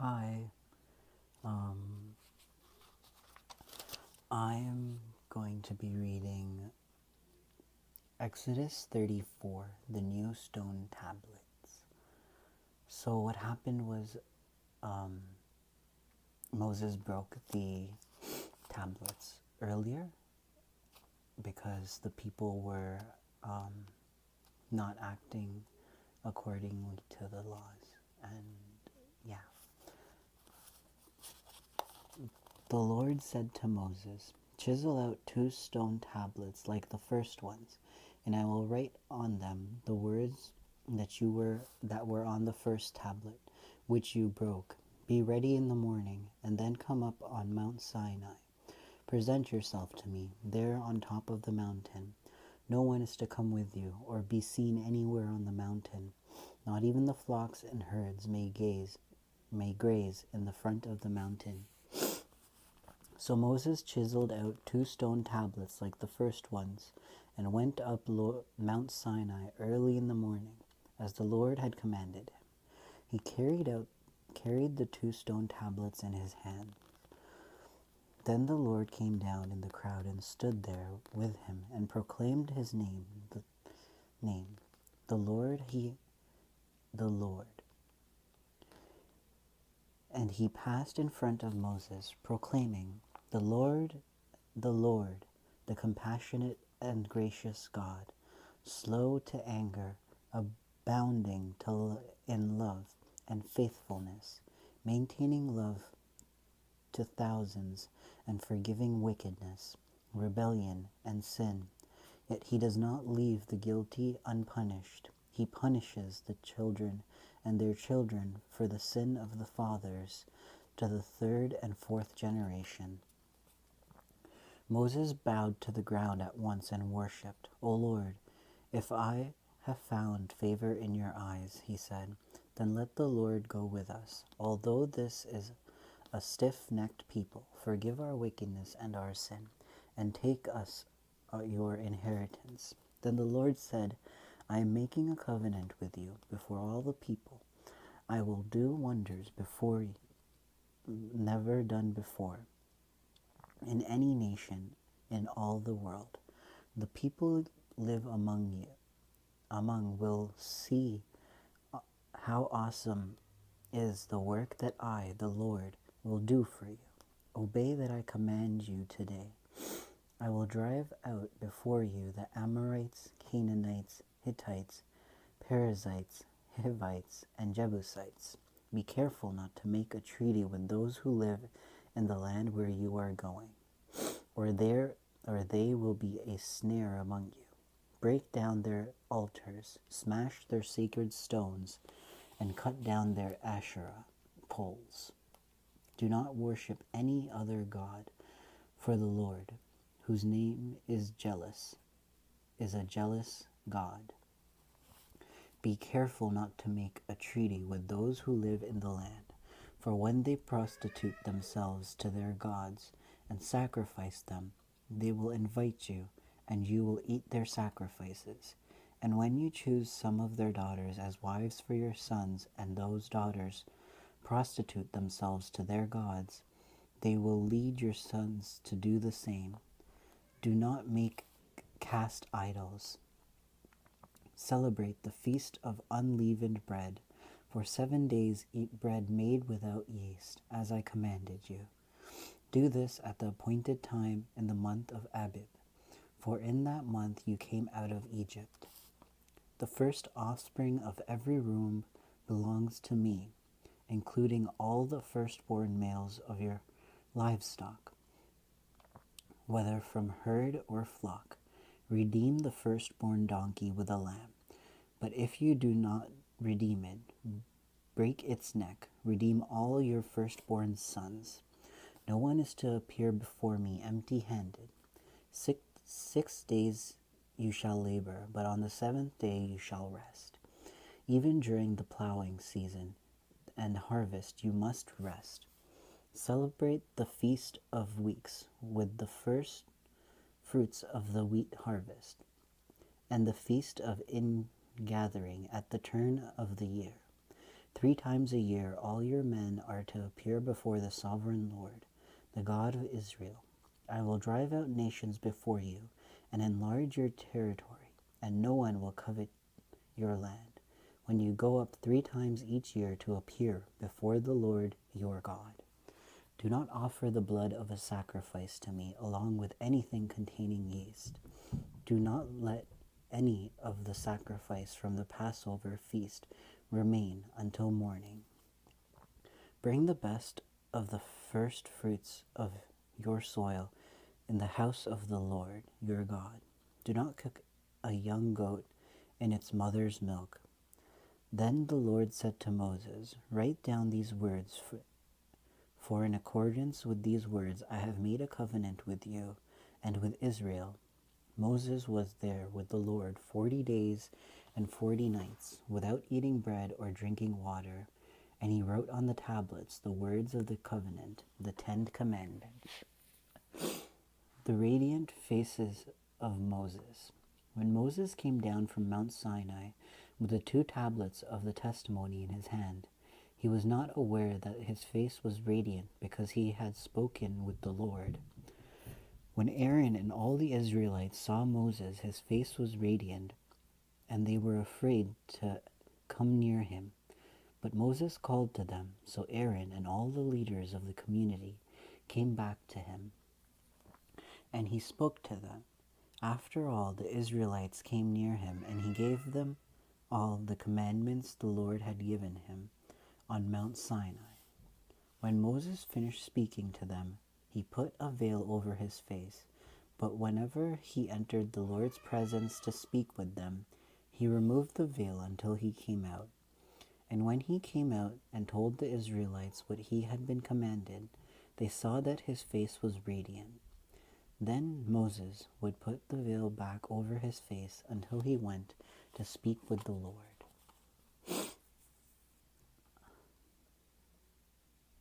Hi, um, I am going to be reading Exodus 34, the New Stone Tablets. So, what happened was um, Moses broke the tablets earlier because the people were not acting accordingly to the laws. And yeah, the Lord said to Moses, "Chisel out 2 stone tablets like the first ones, and I will write on them the words that were on the first tablet, which you broke. Be ready in the morning, and then come up on Mount Sinai. Present yourself to me there on top of the mountain. No one is to come with you, or be seen anywhere on the mountain. Not even the flocks and herds may graze in the front of the mountain." So Moses chiseled out 2 stone tablets like the first ones, and went up Mount Sinai early in the morning, as the Lord had commanded him. He carried the 2 stone tablets in his hand. Then the Lord came down in the crowd and stood there with him, and proclaimed his name, the Lord, the Lord. And he passed in front of Moses, proclaiming, the Lord, the compassionate and gracious God, slow to anger, abounding in love and faithfulness, maintaining love to thousands, and forgiving wickedness, rebellion, and sin. Yet he does not leave the guilty unpunished. He punishes the children and their children for the sin of the fathers to the 3rd and 4th generation. Moses bowed to the ground at once and worshipped. "O Lord, if I have found favor in your eyes," he said, "then let the Lord go with us. Although this is a stiff-necked people, forgive our wickedness and our sin, and take us your inheritance." Then the Lord said, "I am making a covenant with you before all the people. I will do wonders before you, never done before, in any nation in all the world. The people live among will see how awesome is the work that I, the Lord, will do for you. Obey that I command you today. I will drive out before you the Amorites, Canaanites, Hittites, Perizzites, Hivites, and Jebusites. Be careful not to make a treaty with those who live in the land where you are going, or they will be a snare among you. Break down their altars, smash their sacred stones, and cut down their Asherah poles. Do not worship any other god, for the Lord, whose name is a jealous God. Be careful not to make a treaty with those who live in the land, for when they prostitute themselves to their gods and sacrifice them, they will invite you, and you will eat their sacrifices. And when you choose some of their daughters as wives for your sons, and those daughters prostitute themselves to their gods, they will lead your sons to do the same. Do not make cast idols. Celebrate the feast of unleavened bread. For 7 days eat bread made without yeast, as I commanded you. Do this at the appointed time in the month of Abib, for in that month you came out of Egypt. The first offspring of every womb belongs to me, including all the firstborn males of your livestock, whether from herd or flock. Redeem the firstborn donkey with a lamb. But if you do not redeem it, break its neck. Redeem all your firstborn sons. No one is to appear before me empty-handed. 6 days you shall labor, but on the 7th day you shall rest. Even during the plowing season and harvest you must rest. Celebrate the Feast of Weeks with the first fruits of the wheat harvest, and the feast of ingathering at the turn of the year. 3 times a year all your men are to appear before the sovereign Lord, the God of Israel. I will drive out nations before you and enlarge your territory, and no one will covet your land, when you go up 3 times each year to appear before the Lord your God. Do not offer the blood of a sacrifice to me along with anything containing yeast. Do not let any of the sacrifice from the Passover feast remain until morning. Bring the best of the first fruits of your soil in the house of the Lord your God. Do not cook a young goat in its mother's milk. Then the Lord said to Moses, Write down these words, for in accordance with these words I have made a covenant with you and with Israel. Moses was there with the Lord 40 days and 40 nights, without eating bread or drinking water, and he wrote on the tablets the words of the covenant, the 10 Commandments. The radiant faces of Moses. When Moses came down from Mount Sinai with the 2 tablets of the testimony in his hand, he was not aware that his face was radiant because he had spoken with the Lord. When Aaron and all the Israelites saw Moses, his face was radiant, and they were afraid to come near him. But Moses called to them, so Aaron and all the leaders of the community came back to him, and he spoke to them. After all the Israelites came near him, and he gave them all the commandments the Lord had given him on Mount Sinai. When Moses finished speaking to them, he put a veil over his face, but whenever he entered the Lord's presence to speak with them, he removed the veil until he came out. And when he came out and told the Israelites what he had been commanded, they saw that his face was radiant. Then Moses would put the veil back over his face until he went to speak with the Lord.